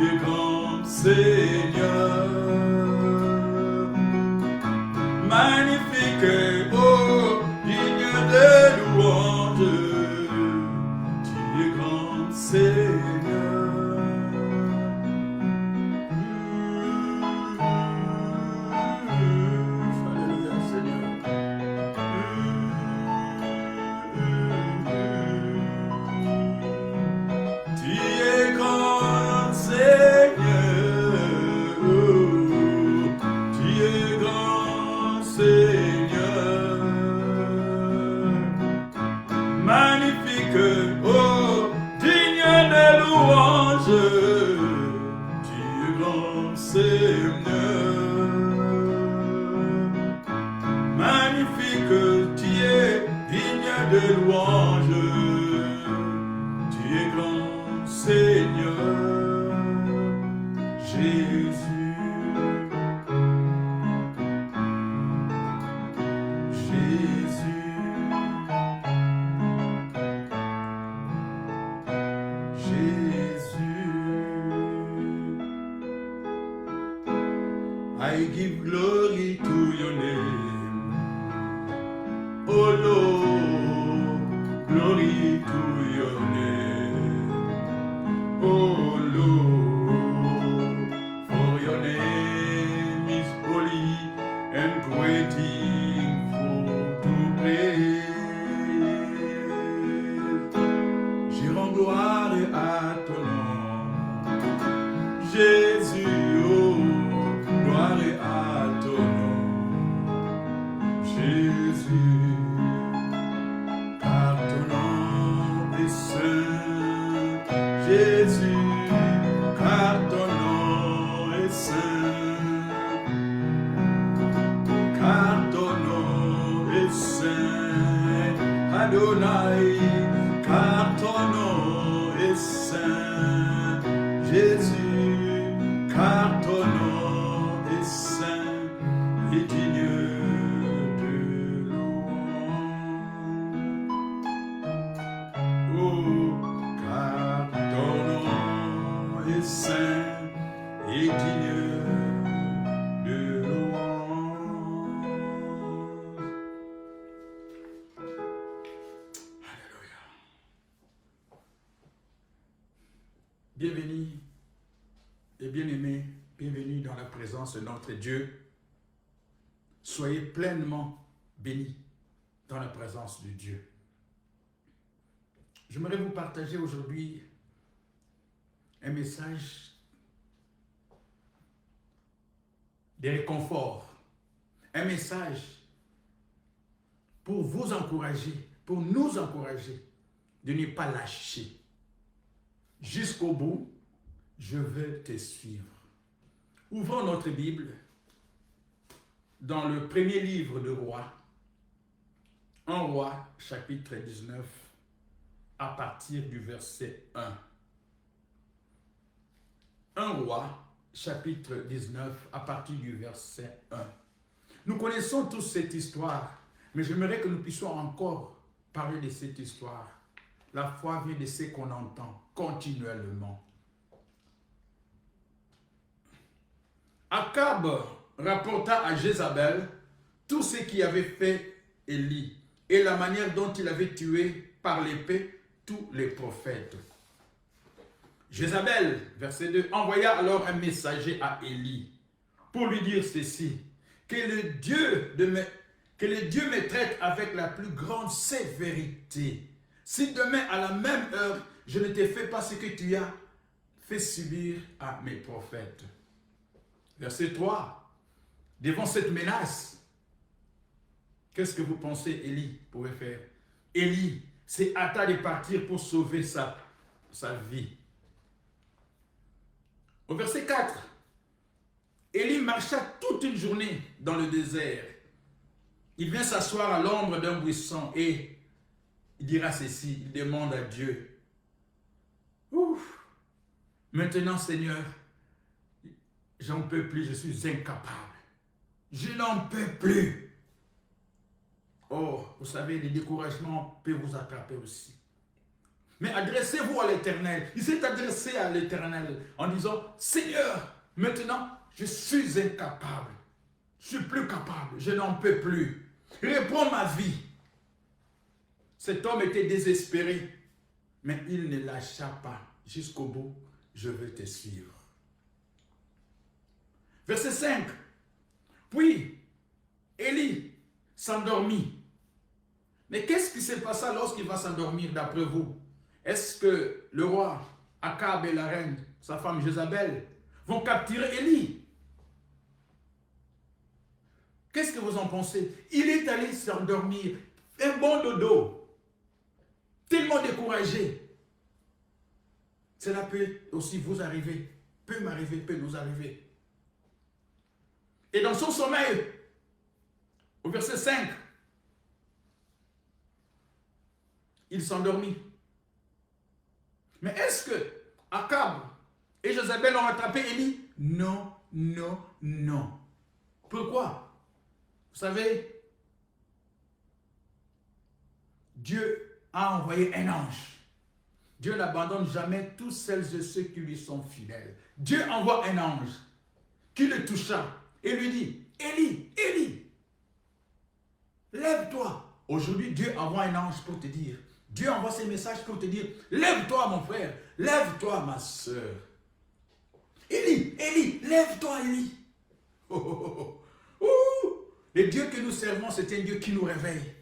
es grand Seigneur, magnifique, oh, digne de louange, tu es grand Seigneur. Alléluia Seigneur. Tu es grand Seigneur, tu es grand Seigneur, magnifique, oh, digne de louange, tu es grand Seigneur, magnifique, tu es digne de louange, tu es grand Seigneur, Jésus, Jésus, Jésus. I give glory to your name, oh Lord, glory to your name, oh Lord, for your name is holy and greatly to praise. Je rends gloire à ton nom, Jésus, oh, gloire à ton nom, Jésus, car ton nom est saint, Jésus, car ton nom est saint, car ton nom est saint, Adonai, car ton nom est saint, Jésus, car ton nom est saint et digne de louange. Oh, car ton nom est saint et digne de louange. Alléluia. Bienvenue et bien-aimés, bienvenue dans la présence de notre Dieu. Soyez pleinement bénis dans la présence de Dieu. J'aimerais vous partager aujourd'hui un message de réconfort, un message pour vous encourager, pour nous encourager de ne pas lâcher. Jusqu'au bout, je veux te suivre. Ouvrons notre Bible dans le premier livre de Rois, 1 Roi, chapitre 19, à partir du verset 1. 1 Roi, chapitre 19, à partir du verset 1. Nous connaissons tous cette histoire, mais j'aimerais que nous puissions encore parler de cette histoire. La foi vient de ce qu'on entend continuellement. Akab rapporta à Jézabel tout ce qui avait fait Élie et la manière dont il avait tué par l'épée tous les prophètes. Jézabel, verset 2, envoya alors un messager à Élie pour lui dire ceci: que le Dieu me traite avec la plus grande sévérité. Si demain à la même heure, je ne te fais pas ce que tu as fait subir à mes prophètes. Verset 3. Devant cette menace, qu'est-ce que vous pensez Élie pouvait faire? Élie s'est hâta de partir pour sauver sa vie. Au verset 4, Élie marcha toute une journée dans le désert. Il vient s'asseoir à l'ombre d'un buisson et il dira ceci, il demande à Dieu: ouf, maintenant Seigneur, j'en peux plus, je suis incapable. Je n'en peux plus. Oh, vous savez, le découragement peut vous attraper aussi. Mais adressez-vous à l'Éternel. Il s'est adressé à l'Éternel en disant, Seigneur, maintenant, je suis incapable. Je suis plus capable. Je n'en peux plus. Reprends ma vie. Cet homme était désespéré, mais il ne lâcha pas. Jusqu'au bout, je vais te suivre. Verset 5. Puis, Élie s'endormit. Mais qu'est-ce qui se passa lorsqu'il va s'endormir d'après vous? Est-ce que le roi Akab et la reine, sa femme Jézabel, vont capturer Élie? Qu'est-ce que vous en pensez? Il est allé s'endormir, un bon dodo, tellement découragé. Cela peut aussi vous arriver, peut m'arriver, peut nous arriver. Et dans son sommeil, au verset 5, il s'endormit. Mais est-ce que Akab et Jézabel ont attrapé Élie? Non, non, non. Pourquoi? Vous savez, Dieu a envoyé un ange. Dieu n'abandonne jamais tous celles et ceux qui lui sont fidèles. Dieu envoie un ange qui le toucha et lui dit, Élie, Élie, lève-toi. Aujourd'hui, Dieu envoie un ange pour te dire, Dieu envoie ses messages pour te dire, lève-toi mon frère, lève-toi ma soeur. Élie, Élie, lève-toi Élie. Oh, oh, oh, oh. Le Dieu que nous servons, c'est un Dieu qui nous réveille.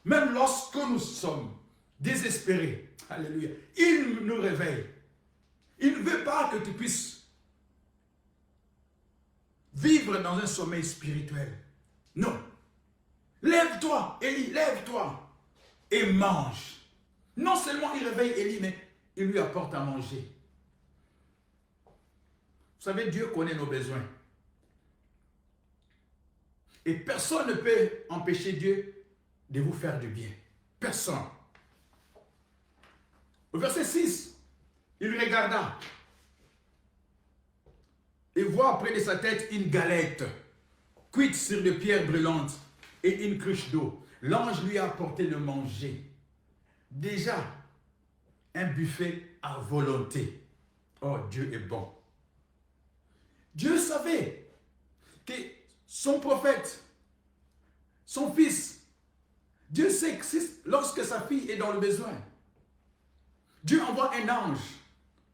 Même lorsque nous sommes désespérés, alléluia, il nous réveille. Il ne veut pas que tu puisses vivre dans un sommeil spirituel. Non. Lève-toi, Élie, lève-toi et mange. Non seulement il réveille Élie, mais il lui apporte à manger. Vous savez, Dieu connaît nos besoins. Et personne ne peut empêcher Dieu de vous faire du bien. Personne. Au verset 6, il regarda et voit près de sa tête une galette cuite sur des pierres brûlantes et une cruche d'eau. L'ange lui a apporté le manger. Déjà, un buffet à volonté. Oh, Dieu est bon. Dieu savait que son prophète, son fils, Dieu sait que lorsque sa fille est dans le besoin, Dieu envoie un ange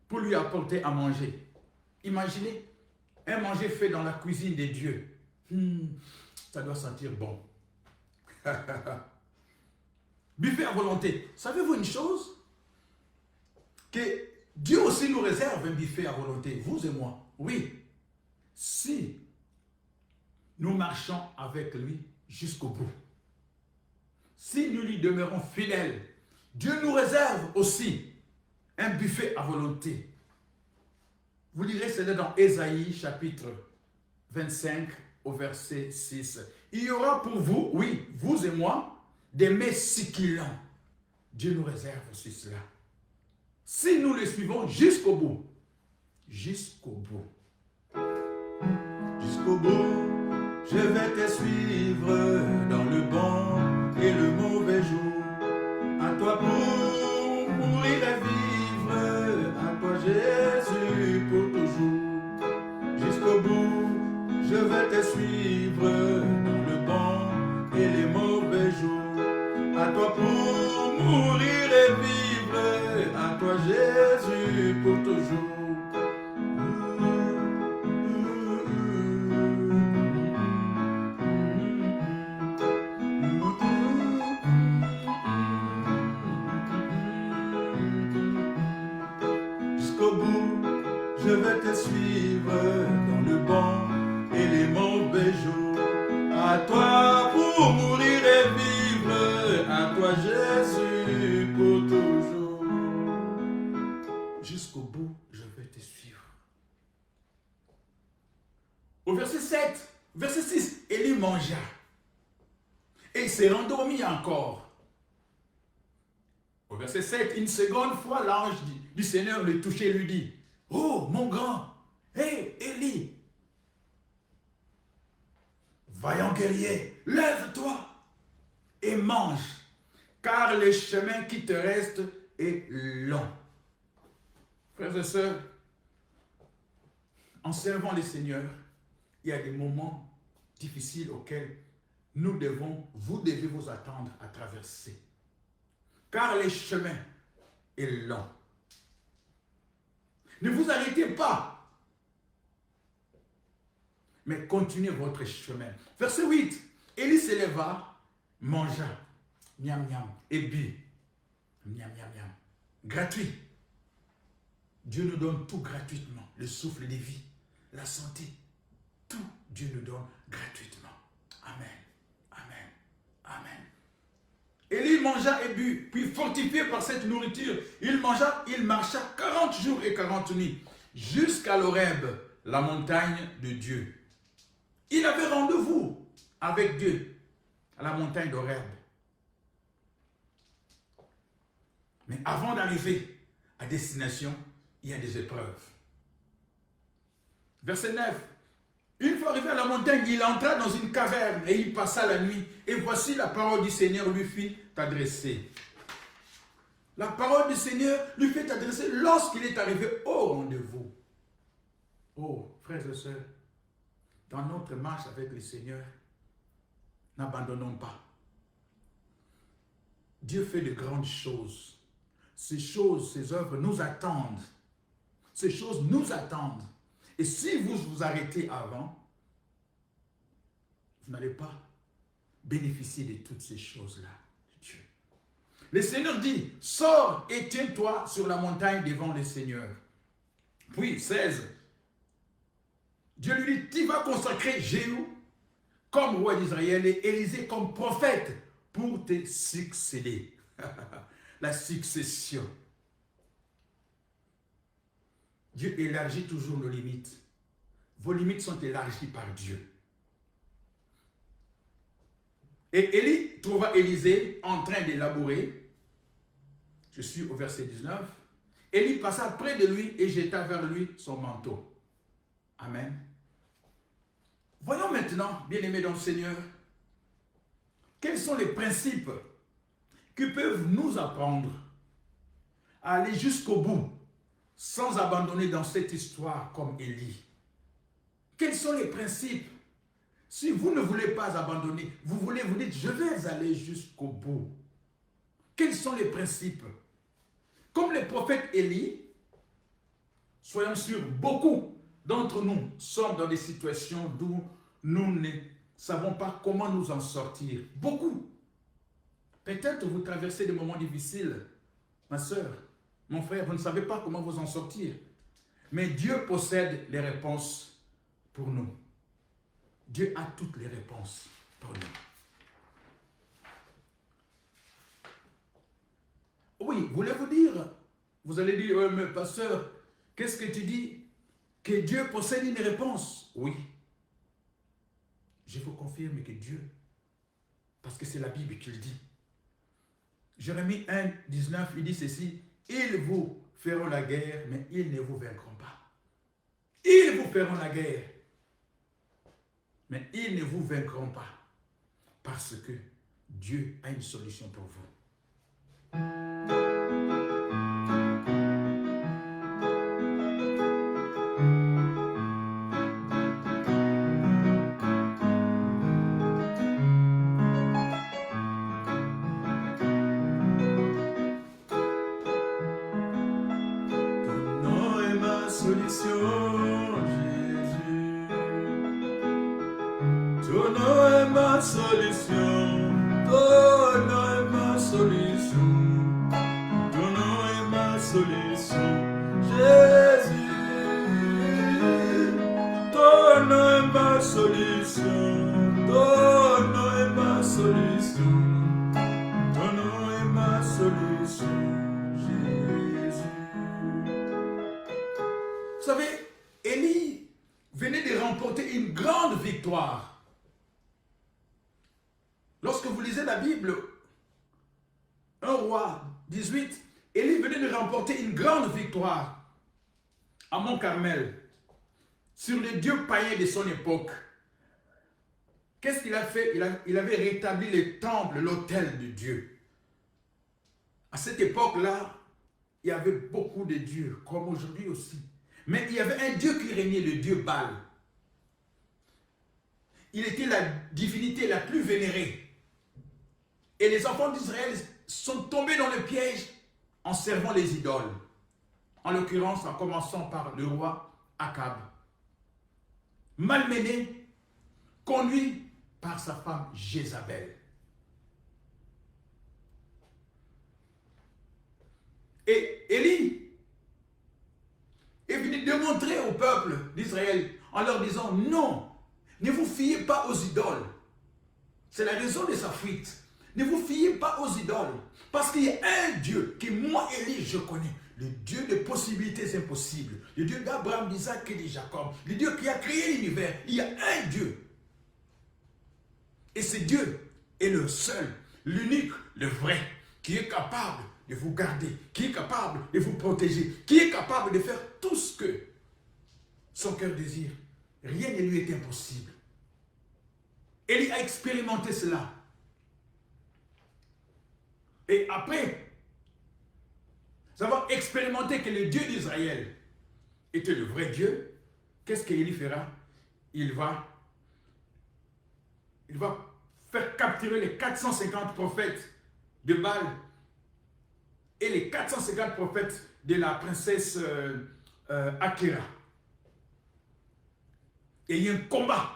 pour lui apporter à manger. Imaginez un manger fait dans la cuisine des dieux. Ça doit sentir bon. Buffet à volonté. Savez-vous une chose? Que Dieu aussi nous réserve un buffet à volonté, vous et moi. Oui. Si nous marchons avec lui jusqu'au bout. Si nous lui demeurons fidèles, Dieu nous réserve aussi un buffet à volonté. Vous lirez cela dans Ésaïe chapitre 25 au verset 6. Il y aura pour vous, oui, vous et moi, des mets succulents. Dieu nous réserve aussi cela. Si nous le suivons jusqu'au bout. Jusqu'au bout. Jusqu'au bout, je vais te suivre dans le bon et le mauvais jour. À toi pour mourir et vivre, à toi Jésus pour toujours. Jusqu'au bout, je vais te suivre dans le bon et les mauvais jours. À toi pour mourir et vivre, à toi Jésus pour toujours. Jusqu'au bout, je vais te suivre dans le bon et les mauvais jours. À toi pour mourir et vivre, à toi Jésus pour toujours. Jusqu'au bout, je vais te suivre. Au verset 7, verset 6, Élie mangea et il s'est rendormi encore. Au verset 7, une seconde fois, l'ange du Seigneur le touchait et lui dit, « Oh, mon grand, hé, Élie, vaillant guerrier, lève-toi et mange, car le chemin qui te reste est long. Frères et sœurs, en servant le Seigneur, il y a des moments difficiles auxquels vous devez vous attendre à traverser. Car le chemin est long. Ne vous arrêtez pas, mais continuez votre chemin. Verset 8, Élie se leva, mangea, miam miam, et but, miam miam miam, gratuit. Dieu nous donne tout gratuitement, le souffle de vie, la santé, tout Dieu nous donne gratuitement. Amen, amen, amen. Élie mangea et but, puis fortifié par cette nourriture, il marcha 40 jours et 40 nuits, jusqu'à l'Horeb, la montagne de Dieu. Il avait rendez-vous avec Dieu, à la montagne d'Horeb. Mais avant d'arriver à destination, il y a des épreuves. Verset 9. Une fois arrivé à la montagne, il entra dans une caverne et il passa la nuit. Et voici la parole du Seigneur lui fit adresser. La parole du Seigneur lui fait adresser lorsqu'il est arrivé au rendez-vous. Oh, frères et sœurs, dans notre marche avec le Seigneur, n'abandonnons pas. Dieu fait de grandes choses. Ces choses, ces œuvres nous attendent. Ces choses nous attendent. Et si vous vous arrêtez avant, vous n'allez pas bénéficier de toutes ces choses-là. Dieu. Le Seigneur dit, sors et tiens-toi sur la montagne devant le Seigneur. Puis, 16, Dieu lui dit, tu vas consacrer Jéhu comme roi d'Israël et Élisée comme prophète pour te succéder. La succession. Dieu élargit toujours nos limites. Vos limites sont élargies par Dieu. Et Élie trouva Élisée en train de labourer. Je suis au verset 19. Élie passa près de lui et jeta vers lui son manteau. Amen. Voyons maintenant, bien-aimés dans le Seigneur, quels sont les principes qui peuvent nous apprendre à aller jusqu'au bout sans abandonner dans cette histoire comme Élie. Quels sont les principes? Si vous ne voulez pas abandonner, vous dites, je vais aller jusqu'au bout. Quels sont les principes? Comme le prophète Élie, soyons sûrs, beaucoup d'entre nous sommes dans des situations d'où nous ne savons pas comment nous en sortir. Beaucoup. Peut-être vous traversez des moments difficiles, ma soeur, mon frère, vous ne savez pas comment vous en sortir. Mais Dieu possède les réponses pour nous. Dieu a toutes les réponses pour nous. Oui, voulez-vous dire, vous allez dire, mais pasteur, qu'est-ce que tu dis? Que Dieu possède une réponse? Oui. Je vous confirme que Dieu, parce que c'est la Bible qui le dit. Jérémie 1, 19, il dit ceci, ils vous feront la guerre, mais ils ne vous vaincront pas. Ils vous feront la guerre, mais ils ne vous vaincront pas. Parce que Dieu a une solution pour vous. Vous savez, Élie venait de remporter une grande victoire. Lorsque vous lisez la Bible, 1 roi 18, Élie venait de remporter une grande victoire à Mont-Carmel sur les dieux païens de son époque. Qu'est-ce qu'il a fait? Il avait rétabli le temple, l'autel de Dieu. À cette époque-là, il y avait beaucoup de dieux, comme aujourd'hui aussi. Mais il y avait un Dieu qui régnait, le Dieu Baal. Il était la divinité la plus vénérée. Et les enfants d'Israël sont tombés dans le piège en servant les idoles. En l'occurrence, en commençant par le roi Akab. Malmené, conduit par sa femme Jézabel. Et Élie est venu démontrer au peuple d'Israël en leur disant non, ne vous fiez pas aux idoles. C'est la raison de sa fuite. Ne vous fiez pas aux idoles. Parce qu'il y a un Dieu que moi, Élie, je connais. Le Dieu des possibilités impossibles. Le Dieu d'Abraham, d'Isaac et de Jacob. Le Dieu qui a créé l'univers. Il y a un Dieu. Et ce Dieu est le seul, l'unique, le vrai, qui est capable de vous garder, qui est capable de vous protéger, qui est capable de faire tout ce que son cœur désire. Rien ne lui est impossible. Élie a expérimenté cela. Et après avoir expérimenté que le Dieu d'Israël était le vrai Dieu, qu'est-ce qu'Élie fera? Il va faire capturer les 450 prophètes de Baal et les 450 prophètes de la princesse Akira. Et il y a un combat.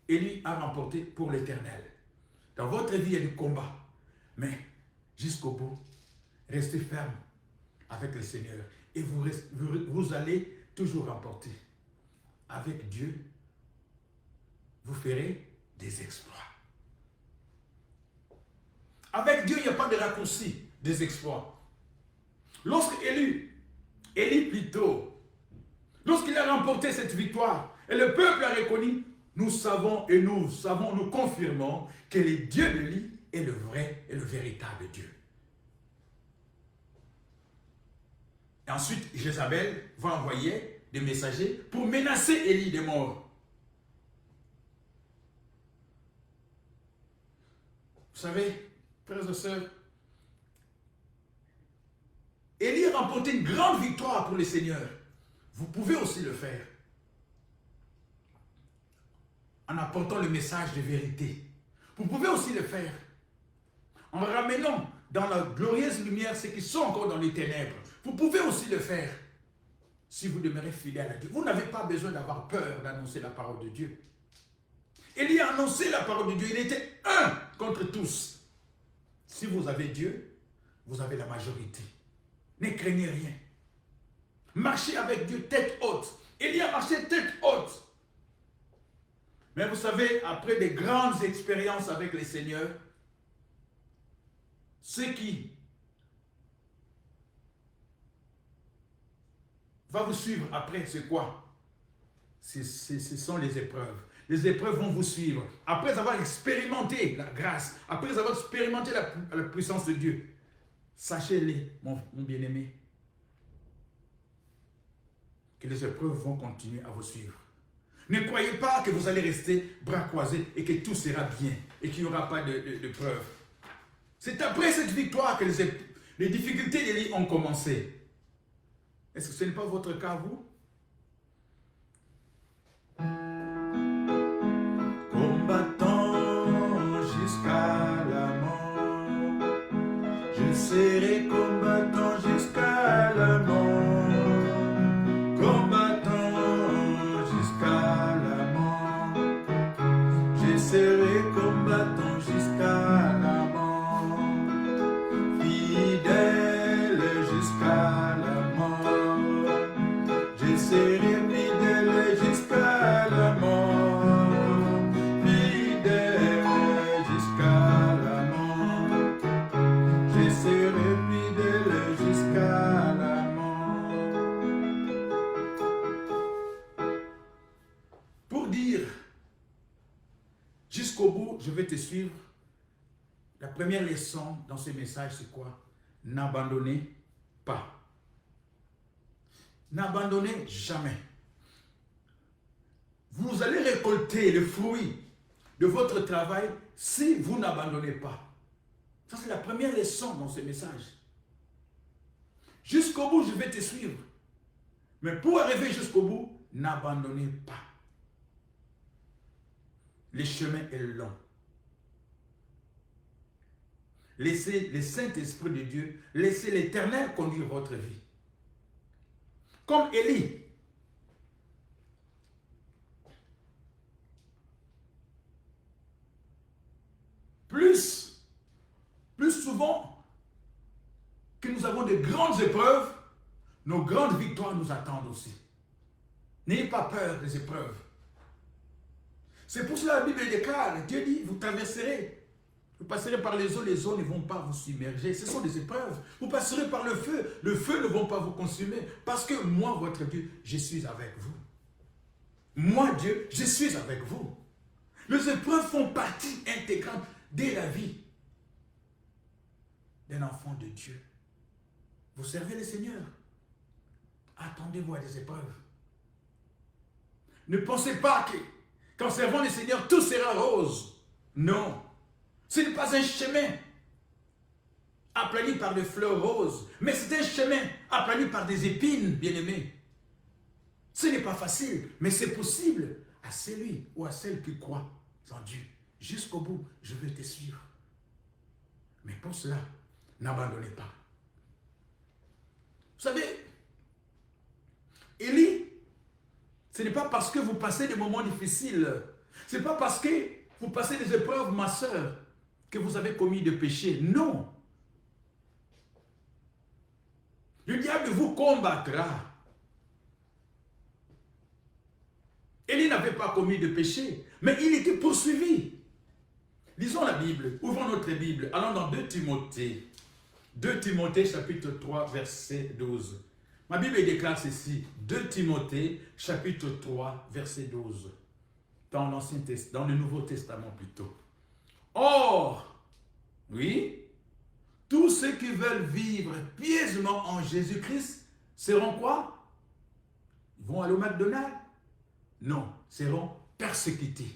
Élie a remporté pour l'Éternel. Dans votre vie, il y a du combat. Mais jusqu'au bout, restez ferme avec le Seigneur. Et vous allez toujours remporter. Avec Dieu, vous ferez des exploits. Avec Dieu, il n'y a pas de raccourci des exploits. Lorsque Élie plutôt, lorsqu'il a remporté cette victoire, et le peuple a reconnu, nous savons et nous confirmons que le Dieu d'Élie est le vrai et le véritable Dieu. Et ensuite, Jézabel va envoyer des messagers pour menacer Élie de mort. Vous savez, frères et sœurs, Élie a remporté une grande victoire pour le Seigneur. Vous pouvez aussi le faire. En apportant le message de vérité. Vous pouvez aussi le faire. En ramenant dans la glorieuse lumière ceux qui sont encore dans les ténèbres. Vous pouvez aussi le faire. Si vous demeurez fidèle à Dieu. Vous n'avez pas besoin d'avoir peur d'annoncer la parole de Dieu. Élie a annoncé la parole de Dieu. Il était un contre tous. Si vous avez Dieu, vous avez la majorité. Ne craignez rien. Marchez avec Dieu tête haute. Élie a marché tête haute. Mais vous savez, après de grandes expériences avec le Seigneur, ce qui va vous suivre après, c'est quoi? Ce sont les épreuves. Les épreuves vont vous suivre. Après avoir expérimenté la grâce, après avoir expérimenté la puissance de Dieu, sachez-les, mon bien-aimé, que les épreuves vont continuer à vous suivre. Ne croyez pas que vous allez rester bras croisés et que tout sera bien et qu'il n'y aura pas de preuves. C'est après cette victoire que les difficultés d'Élie ont commencé. Est-ce que ce n'est pas votre cas, vous? Combattant jusqu'à la mort, je serai combattant jusqu'à la mort. Combattant jusqu'à la mort, je serai combattant jusqu'à la mort. Fidèle jusqu'à la mort, je serai fidèle jusqu'à la mort. Fidèle jusqu'à la mort, je serai fidèle jusqu'à la mort. Pour dire jusqu'au bout, je vais te suivre. La première leçon dans ce message, c'est quoi? N'abandonnez pas. N'abandonnez jamais. Vous allez récolter le fruit de votre travail si vous n'abandonnez pas. Ça, c'est la première leçon dans ce message. Jusqu'au bout, je vais te suivre. Mais pour arriver jusqu'au bout, n'abandonnez pas. Le chemin est long. Laissez le Saint-Esprit de Dieu, laissez l'Éternel conduire votre vie. Comme Élie. Plus souvent que nous avons de grandes épreuves, nos grandes victoires nous attendent aussi. N'ayez pas peur des épreuves. C'est pour cela que la Bible déclare, Dieu dit, vous traverserez. Vous passerez par les eaux ne vont pas vous submerger. Ce sont des épreuves. Vous passerez par le feu ne va pas vous consumer. Parce que moi, votre Dieu, je suis avec vous. Moi, Dieu, je suis avec vous. Les épreuves font partie intégrante de la vie d'un enfant de Dieu. Vous servez le Seigneur. Attendez-vous à des épreuves. Ne pensez pas qu'en servant le Seigneur, tout sera rose. Non. Ce n'est pas un chemin aplani par des fleurs roses, mais c'est un chemin aplani par des épines, bien-aimés. Ce n'est pas facile, mais c'est possible à celui ou à celle qui croit en Dieu. Jusqu'au bout, je vais te suivre. Mais pour cela, n'abandonnez pas. Vous savez, Élie, ce n'est pas parce que vous passez des moments difficiles, ce n'est pas parce que vous passez des épreuves, ma soeur, que vous avez commis de péché. Non. Le diable vous combattra. Élie n'avait pas commis de péché, mais il était poursuivi. Lisons la Bible, ouvrons notre Bible, allons dans 2 Timothée. 2 Timothée chapitre 3 verset 12. Ma Bible déclare ceci, 2 Timothée chapitre 3 verset 12. Dans l'Ancien Testament, dans le Nouveau Testament plutôt. Or, oui, tous ceux qui veulent vivre pieusement en Jésus-Christ seront quoi? Ils vont aller au McDonald's? Non, seront persécutés.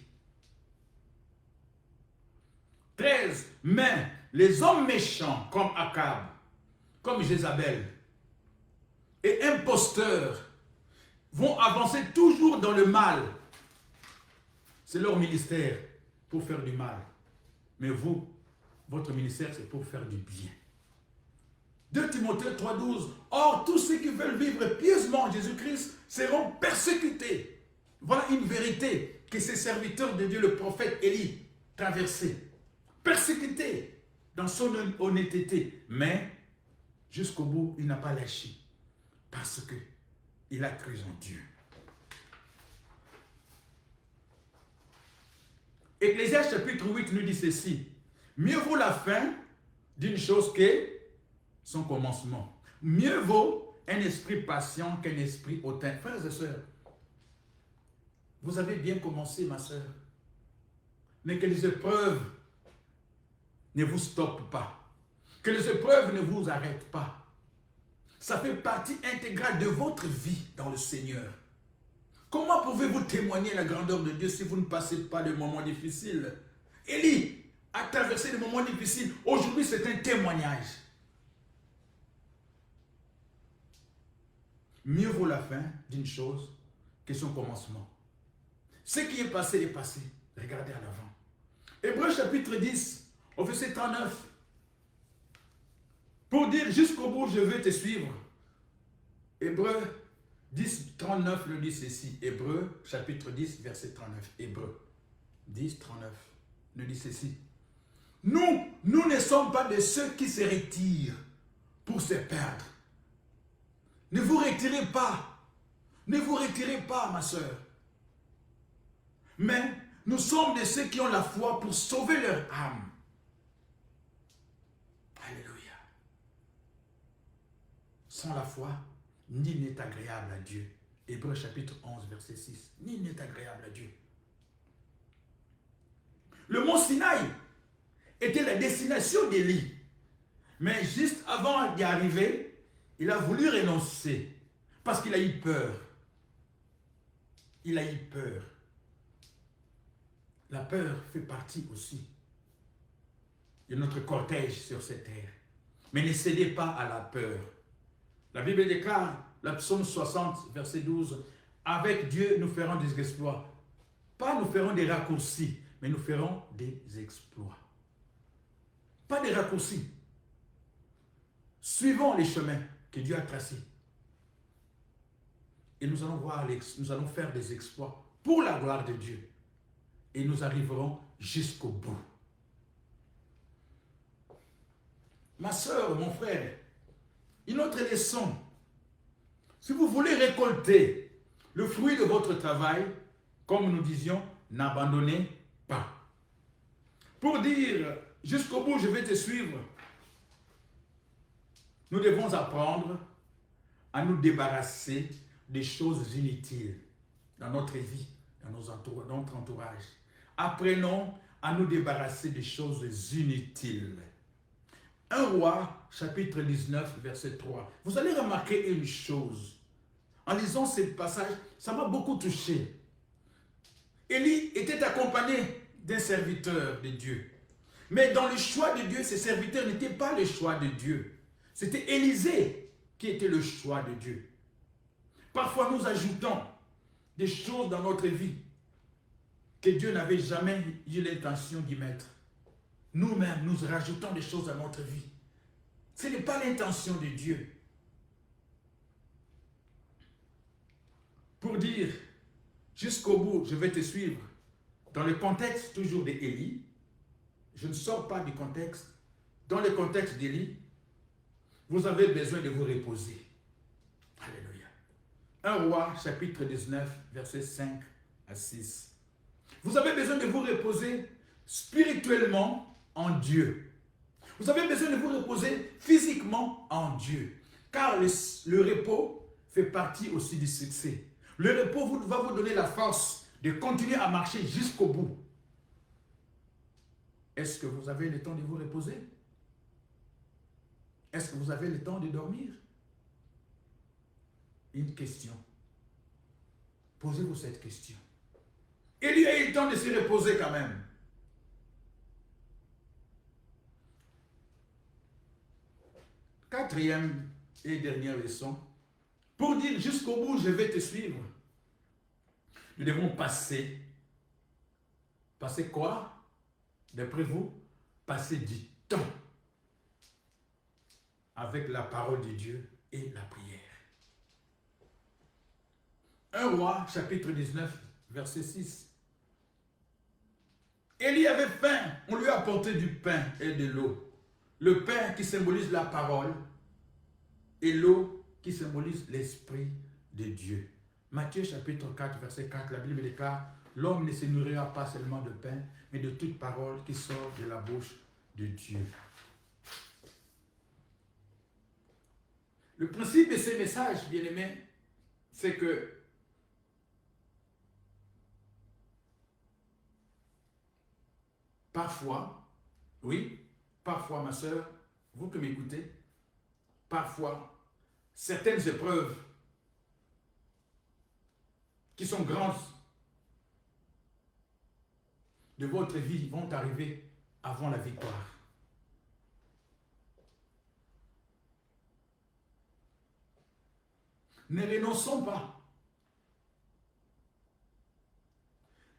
13. Mais les hommes méchants comme Akab, comme Jézabel et imposteurs vont avancer toujours dans le mal. C'est leur ministère pour faire du mal. Mais vous, votre ministère, c'est pour faire du bien. 2 Timothée 3,12. Or, tous ceux qui veulent vivre pieusement en Jésus-Christ seront persécutés. Voilà une vérité que ces serviteurs de Dieu, le prophète Élie, traversaient. Persécutés dans son honnêteté. Mais, jusqu'au bout, il n'a pas lâché. Parce qu'il a cru en Dieu. Ecclésiaste chapitre 8 nous dit ceci. Mieux vaut la fin d'une chose que son commencement. Mieux vaut un esprit patient qu'un esprit hautain. Frères et sœurs, vous avez bien commencé, ma sœur. Mais que les épreuves ne vous stoppent pas. Que les épreuves ne vous arrêtent pas. Ça fait partie intégrale de votre vie dans le Seigneur. Comment pouvez-vous témoigner la grandeur de Dieu si vous ne passez pas de moments difficiles? Élie a traversé des moments difficiles. Aujourd'hui, c'est un témoignage. Mieux vaut la fin d'une chose que son commencement. Ce qui est passé est passé. Regardez en avant. Hébreux chapitre 10, au verset 39. Pour dire jusqu'au bout, je veux te suivre. Hébreux 10, 39 le dit ceci. Hébreux chapitre 10, verset 39. Hébreux 10, 39 nous dit ceci. Nous ne sommes pas de ceux qui se retirent pour se perdre. Ne vous retirez pas. Ne vous retirez pas, ma soeur. Mais nous sommes de ceux qui ont la foi pour sauver leur âme. Alléluia. Sans la foi, nul n'est agréable à Dieu. Hébreux chapitre 11, verset 6. Nul n'est agréable à Dieu. Le mont Sinaï était la destination d'Élie. Mais juste avant d'y arriver, il a voulu renoncer parce qu'il a eu peur. Il a eu peur. La peur fait partie aussi de notre cortège sur cette terre. Mais ne cédez pas à la peur. La Bible déclare, le psaume 60, verset 12, avec Dieu, nous ferons des exploits. Pas nous ferons des raccourcis, mais nous ferons des exploits. Pas des raccourcis. Suivons les chemins que Dieu a tracés. Et nous allons faire des exploits pour la gloire de Dieu. Et nous arriverons jusqu'au bout. Ma soeur, mon frère, une autre leçon. Si vous voulez récolter le fruit de votre travail, comme nous disions, n'abandonnez pas. Pour dire jusqu'au bout, je vais te suivre, nous devons apprendre à nous débarrasser des choses inutiles dans notre vie, dans notre entourage. Apprenons à nous débarrasser des choses inutiles. 1 Roi, chapitre 19, verset 3. Vous allez remarquer une chose. En lisant ce passage, ça m'a beaucoup touché. Élie était accompagné d'un serviteur de Dieu. Mais dans le choix de Dieu, ces serviteurs n'étaient pas le choix de Dieu. C'était Élisée qui était le choix de Dieu. Parfois, nous ajoutons des choses dans notre vie que Dieu n'avait jamais eu l'intention d'y mettre. Nous-mêmes, nous rajoutons des choses à notre vie. Ce n'est pas l'intention de Dieu. Pour dire, jusqu'au bout, je vais te suivre. Dans le contexte toujours d'Élie, je ne sors pas du contexte. Dans le contexte d'Élie, vous avez besoin de vous reposer. Alléluia. 1 Roi, chapitre 19, versets 5 à 6. Vous avez besoin de vous reposer spirituellement en Dieu. Vous avez besoin de vous reposer physiquement en Dieu. Car le repos fait partie aussi du succès. Le repos va vous donner la force de continuer à marcher jusqu'au bout. Est-ce que vous avez le temps de vous reposer? Est-ce que vous avez le temps de dormir? Une question. Posez-vous cette question. Il a eu le temps de se reposer quand même. Quatrième et dernière leçon. Pour dire jusqu'au bout, je vais te suivre. Nous devons passer. Passer quoi? D'après vous, passer du temps avec la parole de Dieu et la prière. 1 Roi, chapitre 19, verset 6. Élie avait faim, on lui a apporté du pain et de l'eau. Le pain qui symbolise la parole et l'eau qui symbolise l'Esprit de Dieu. Matthieu chapitre 4, verset 4, la Bible déclare, l'homme ne se nourrira pas seulement de pain, mais de toute parole qui sort de la bouche de Dieu. Le principe de ces messages, bien-aimés, c'est que parfois, oui, parfois, ma soeur, vous que m'écoutez, parfois, certaines épreuves qui sont grandes de votre vie vont arriver avant la victoire. Ne renonçons pas.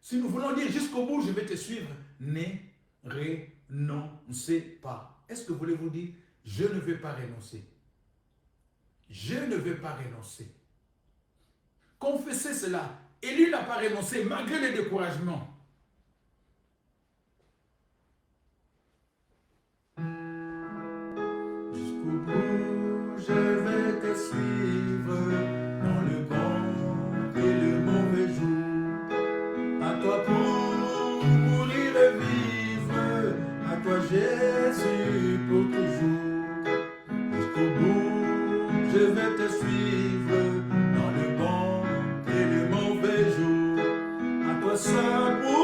Si nous voulons dire jusqu'au bout, je vais te suivre, ne renoncez pas. Est-ce que voulez-vous dire, je ne veux pas renoncer? Je ne veux pas renoncer. Confessez cela. Élie n'a pas renoncé malgré les découragements. Jusqu'au bout, je vais te suivre dans le bon et le mauvais jour. À toi pour mourir et vivre, à toi Jésus pour toujours. Jusqu'au bout, je vais te suivre dans le bon et le mauvais jour. À toi seul pour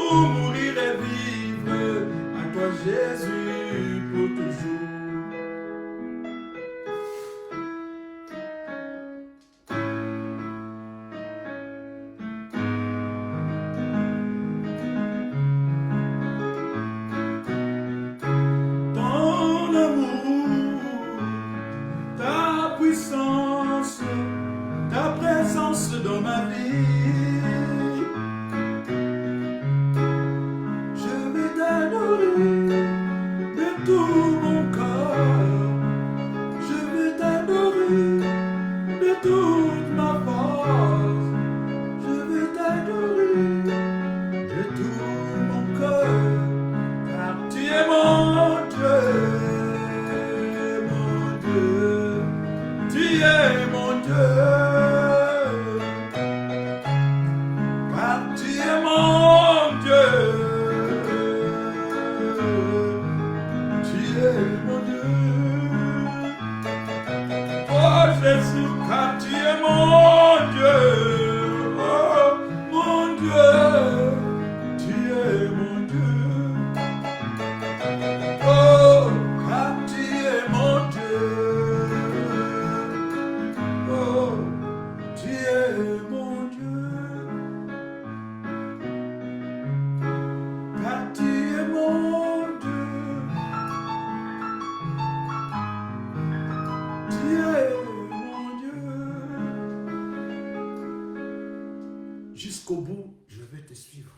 jusqu'au bout, je vais te suivre.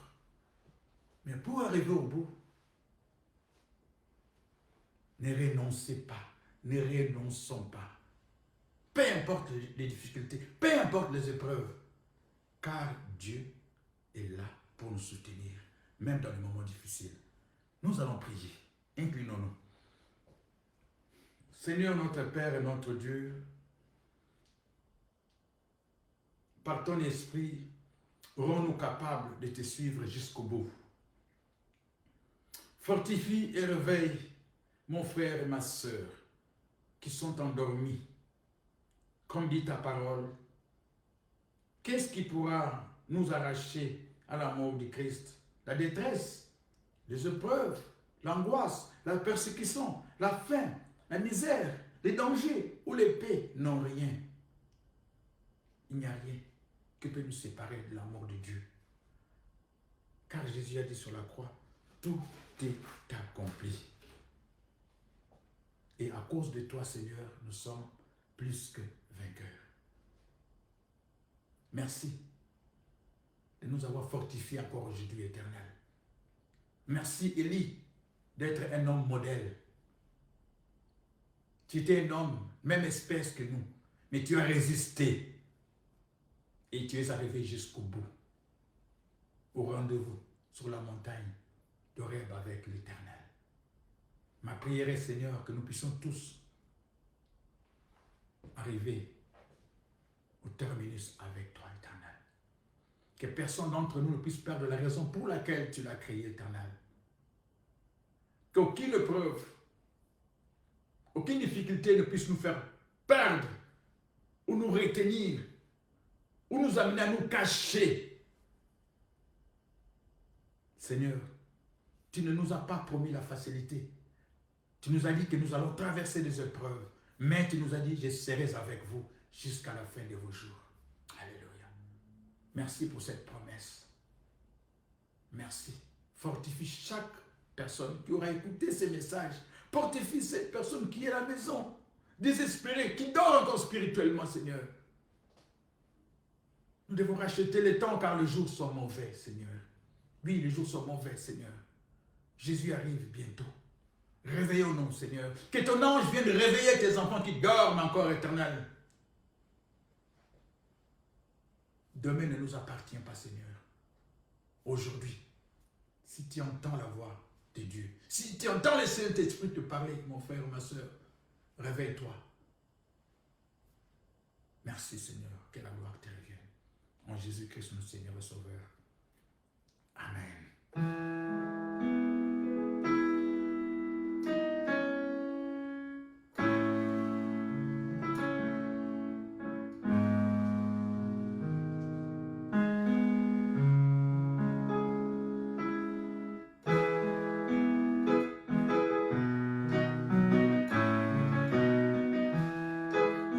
Mais pour arriver au bout, ne renoncez pas, ne renonçons pas. Peu importe les difficultés, peu importe les épreuves, car Dieu est là pour nous soutenir, même dans les moments difficiles. Nous allons prier. Inclinons-nous. Seigneur notre Père et notre Dieu, par ton esprit, rends-nous capables de te suivre jusqu'au bout. Fortifie et réveille mon frère et ma sœur qui sont endormis. Comme dit ta parole, qu'est-ce qui pourra nous arracher à la mort du Christ? La détresse, les épreuves, l'angoisse, la persécution, la faim, la misère, les dangers ou l'épée n'ont rien. Il n'y a rien qui peut nous séparer de l'amour de Dieu. Car Jésus a dit sur la croix, tout est accompli. Et à cause de toi, Seigneur, nous sommes plus que vainqueurs. Merci de nous avoir fortifiés encore aujourd'hui, Éternel. Merci, Élie, d'être un homme modèle. Tu étais un homme, même espèce que nous, mais tu as résisté. Et tu es arrivé jusqu'au bout, au rendez-vous, sur la montagne d'Horeb avec l'Éternel. Ma prière est, Seigneur, que nous puissions tous arriver au terminus avec toi, Éternel. Que personne d'entre nous ne puisse perdre la raison pour laquelle tu l'as créé, Éternel. Qu'aucune épreuve, aucune difficulté ne puisse nous faire perdre ou nous retenir ou nous amener à nous cacher. Seigneur, tu ne nous as pas promis la facilité. Tu nous as dit que nous allons traverser des épreuves, mais tu nous as dit, je serai avec vous jusqu'à la fin de vos jours. Alléluia. Merci pour cette promesse. Merci. Fortifie chaque personne qui aura écouté ces messages. Fortifie cette personne qui est à la maison, désespérée, qui dort encore spirituellement, Seigneur. Nous devons racheter le temps car les jours sont mauvais, Seigneur. Oui, les jours sont mauvais, Seigneur. Jésus arrive bientôt. Réveillons-nous, Seigneur. Que ton ange vienne réveiller tes enfants qui dorment encore, Éternel. Demain ne nous appartient pas, Seigneur. Aujourd'hui, si tu entends la voix de Dieu, si tu entends le Saint-Esprit te parler, mon frère ou ma soeur, réveille-toi. Merci, Seigneur. Que la gloire te revienne. En Jésus-Christ, notre Seigneur et Sauveur. Amen.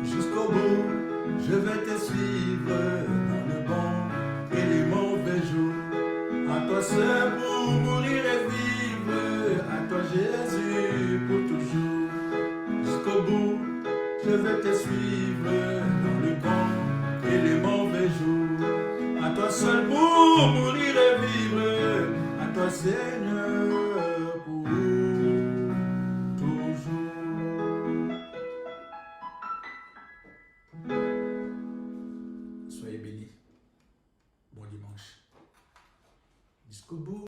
Jusqu'au bout, je vais te suivre dans le bon et les mauvais jours. À toi seul pour mourir et vivre, à toi Jésus pour toujours. Jusqu'au bout, je vais te suivre dans le bon et les mauvais jours. À toi seul pour mourir et vivre, à toi Seigneur pour toujours. Soyez bénis. Bon dimanche. Jusqu'au bout.